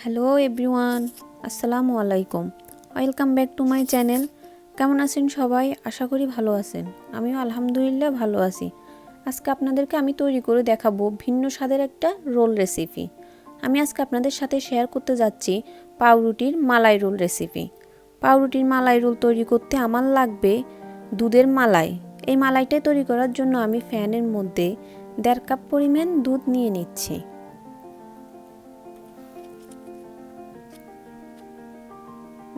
Hello everyone, আসসালামু আলাইকুম। Welcome back to my channel. কেমন আছেন সবাই? আশা করি ভালো আছেন। আমিও আলহামদুলিল্লাহ ভালো আছি। আজকে আপনাদেরকে আমি তৈরি করে দেখাবো ভিন্ন স্বাদের একটা রোল রেসিপি। আমি আজকে আপনাদের সাথে শেয়ার করতে যাচ্ছি পাউরুটির মালাই রোল রেসিপি। পাউরুটির মালাই রোল তৈরি করতে আমার লাগবে দুধের মালাই। এই মালাইটা তৈরি করার জন্য আমি ফ্যানের মধ্যে 1.5 কাপ পরিমাণ দুধ নিয়ে নিচ্ছি।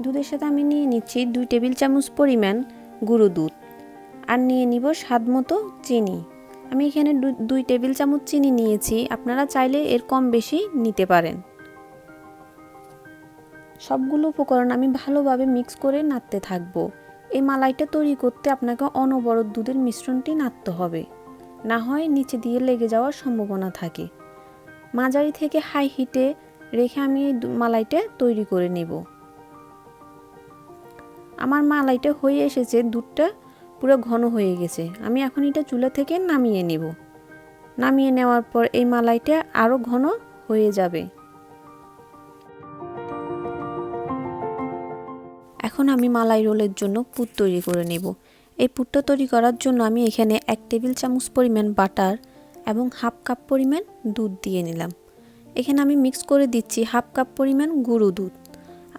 দুধের সাথে আমি নিয়ে নিচ্ছি 2 টেবিল চামচ পরিমাণ গুঁড়ো দুধ, আর নিয়ে নিব স্বাদ মতো চিনি। আমি এখানে 2 টেবিল চামচ চিনি নিয়েছি, আপনারা চাইলে এর কম বেশি নিতে পারেন। সবগুলো উপকরণ আমি ভালোভাবে মিক্স করে নাড়তে থাকবো। এই মালাইটা তৈরি করতে আপনাকে অনবরত দুধের মিশ্রণটি নাড়তে হবে, না হয় নিচে দিয়ে লেগে যাওয়ার সম্ভাবনা থাকে। মাঝারি থেকে হাই হিটে রেখে আমি এই মালাইটা তৈরি করে নেব। আমার মালাইটা হয়ে এসেছে, দুধটা পুরো ঘন হয়ে গেছে। আমি এখন এটা চুলা থেকে নামিয়ে নেব। নামিয়ে নেওয়ার পর এই মালাইটা আরও ঘন হয়ে যাবে। এখন আমি মালাই রোলের জন্য পুর তৈরি করে নেব। এই পুরটা তৈরি করার জন্য আমি এখানে 1 টেবিল চামচ পরিমাণ বাটার এবং 1/2 কাপ পরিমাণ দুধ দিয়ে নিলাম। এখানে আমি মিক্স করে দিচ্ছি 1/2 কাপ পরিমাণ গুঁড়ো দুধ,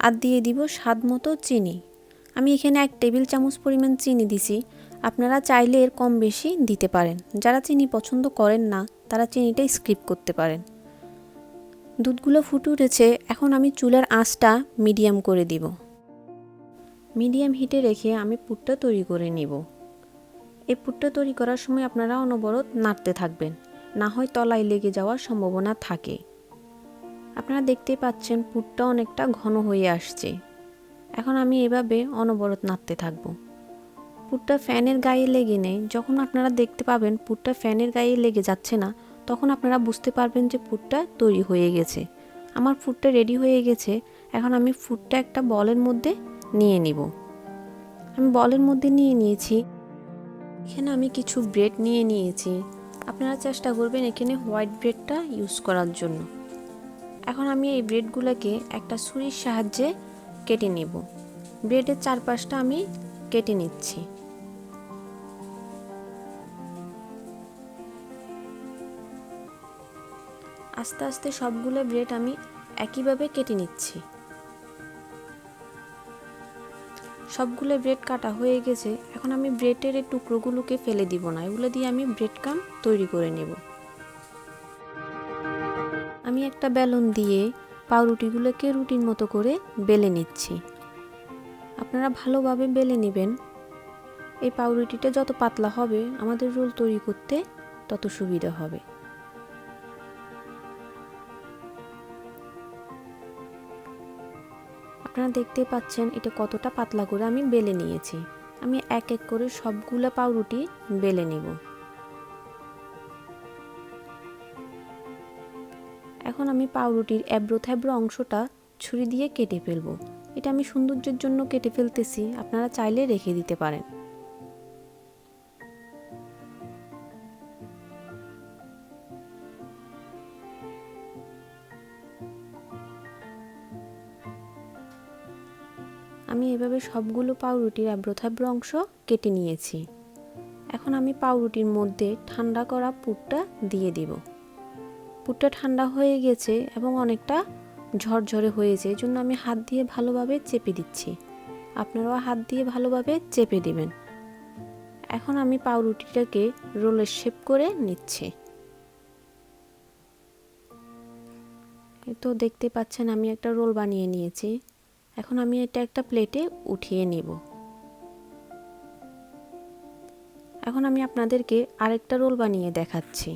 আর দিয়ে দিব স্বাদ মতো চিনি। আমি এখানে 1 টেবিল চামচ পরিমাণ চিনি দিছি, আপনারা চাইলে এর কম বেশি দিতে পারেন। যারা চিনি পছন্দ করেন না তারা চিনিটা স্কিপ করতে পারেন। দুধগুলো ফুটে উঠেছে, এখন আমি চুলার আঁচটা মিডিয়াম করে দিব। মিডিয়াম হিটে রেখে আমি পুরটা তৈরি করে নিব। এই পুরটা তৈরি করার সময় আপনারা অনবরত নাড়তে থাকবেন, না হয় তলায় লেগে যাওয়ার সম্ভাবনা থাকে। আপনারা দেখতেই পাচ্ছেন পুরটা অনেকটা ঘন হয়ে আসছে। এখন আমি এভাবে অনবরত নাড়তে থাকব। পুরটা ফ্যানের গায়ে লেগে নেই। যখন আপনারা দেখতে পাবেন পুরটা ফ্যানের গায়ে লেগে যাচ্ছে না, তখন আপনারা বুঝতে পারবেন যে পুরটা তৈরি হয়ে গেছে। আমার পুরটা রেডি হয়ে গেছে। এখন আমি পুরটা একটা বলের মধ্যে নিয়ে নিব। আমি বলের মধ্যে নিয়ে নিয়েছি। এখানে আমি কিছু ব্রেড নিয়ে নিয়েছি। আপনারা চেষ্টা করবেন এখানে হোয়াইট ব্রেডটা ইউজ করার জন্য। এখন আমি এই ব্রেডগুলোকে একটা ছুরির সাহায্যে কেটে নেব। ব্রেডের চারপাশটা আমি কেটে নিচ্ছি। আস্তে আস্তে সবগুলো ব্রেড আমি একইভাবে কেটে নিচ্ছি। সবগুলো ব্রেড কাটা হয়ে গেছে। এখন আমি ব্রেডের এই টুকরোগুলোকে ফেলে দিব না, এগুলো দিয়ে আমি ব্রেড ক্রাম্ব তৈরি করে নেব। আমি একটা বেলুন দিয়ে পাউরুটিগুলোকে রুটির মতো করে বেলে নিচ্ছি। আপনারা ভালোভাবে বেলে নেবেন। এই পাউরুটিটা যত পাতলা হবে আমাদের রোল তৈরি করতে তত সুবিধা হবে। আপনারা দেখতে পাচ্ছেন এটা কতটা পাতলা করে আমি বেলে নিয়েছি। আমি এক এক করে সবগুলা পাউরুটি বেলে নেব। এখন আমি পাউরুটির এবড়ো থেবড়ো অংশটা ছুরি দিয়ে কেটে ফেলবো। এটা আমি সৌন্দর্যের জন্য কেটে ফেলতেছি, আপনারা চাইলে রেখে দিতে পারেন। আমি এভাবে সবগুলো পাউরুটির এবড়ো থেবড়ো অংশ কেটে নিয়েছি। এখন আমি পাউরুটির মধ্যে ঠান্ডা করা পুরটা দিয়ে দিব। পুরটা ঠান্ডা হয়ে গেছে এবং অনেকটা ঝরঝরে হয়েছে, এই জন্য আমি হাত দিয়ে ভালোভাবে চেপে দিচ্ছি। আপনারাও হাত দিয়ে ভালোভাবে চেপে দিবেন। এখন আমি পাউরুটিটাকে রোলের শেপ করে নিচ্ছি। তো দেখতে পাচ্ছেন আমি একটা রোল বানিয়ে নিয়েছি। এখন আমি এটা একটা প্লেটে উঠিয়ে নেব। এখন আমি আপনাদেরকে আরেকটা রোল বানিয়ে দেখাচ্ছি।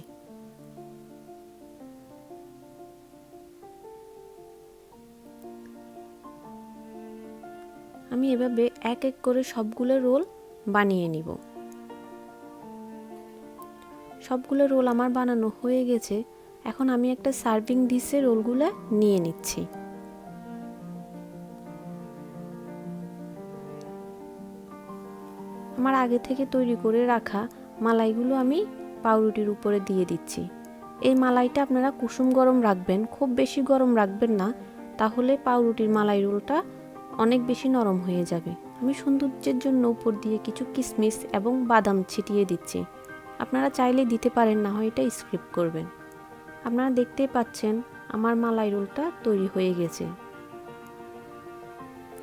আমি এভাবে এক এক করে সবগুলো রোল বানিয়ে নিব। সবগুলো রোল আমার বানানো হয়ে গেছে। এখন আমি একটা সার্ভিং ডিশে রোলগুলো নিয়ে নিচ্ছি। আমার আগে থেকে তৈরি করে রাখা মালাইগুলো আমি পাউরুটির উপরে দিয়ে দিচ্ছি। এই মালাইটা আপনারা কুসুম গরম রাখবেন, খুব বেশি গরম রাখবেন না, তাহলে পাউরুটির মালাই রোলটা অনেক বেশি নরম হয়ে যাবে। আমি সৌন্দর্যের জন্য উপর দিয়ে কিছু কিশমিশ এবং বাদাম ছিটিয়ে দিচ্ছি। আপনারা চাইলে দিতে পারেন, না হয় এটা স্কিপ করবেন। আপনারা দেখতেই পাচ্ছেন আমার মালাই রোলটা তৈরি হয়ে গেছে।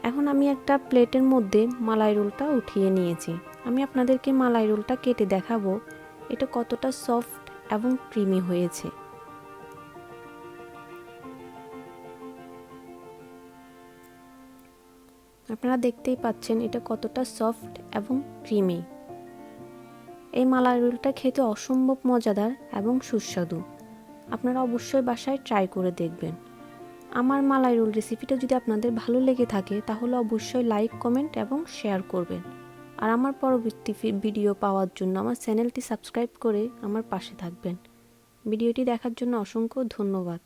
এখন আমি একটা প্লেটের মধ্যে মালাই রোলটা উঠিয়ে নিয়েছি। আমি আপনাদেরকে মালাই রোলটা কেটে দেখাবো এটা কতটা সফট এবং ক্রিমি হয়েছে। আপনারা দেখতেই পাচ্ছেন এটা কতটা সফট এবং ক্রিমি। এই মালাই রোলটা খেতে অসম্ভব মজাদার এবং সুস্বাদু। আপনারা অবশ্যই বাসায় ট্রাই করে দেখবেন। আমার মালাই রোল রেসিপিটা যদি আপনাদের ভালো লেগে থাকে তাহলে অবশ্যই লাইক, কমেন্ট এবং শেয়ার করবেন। আর আমার পরবর্তী ভিডিও পাওয়ার জন্য আমার চ্যানেলটি সাবস্ক্রাইব করে আমার পাশে থাকবেন। ভিডিওটি দেখার জন্য অসংখ্য ধন্যবাদ।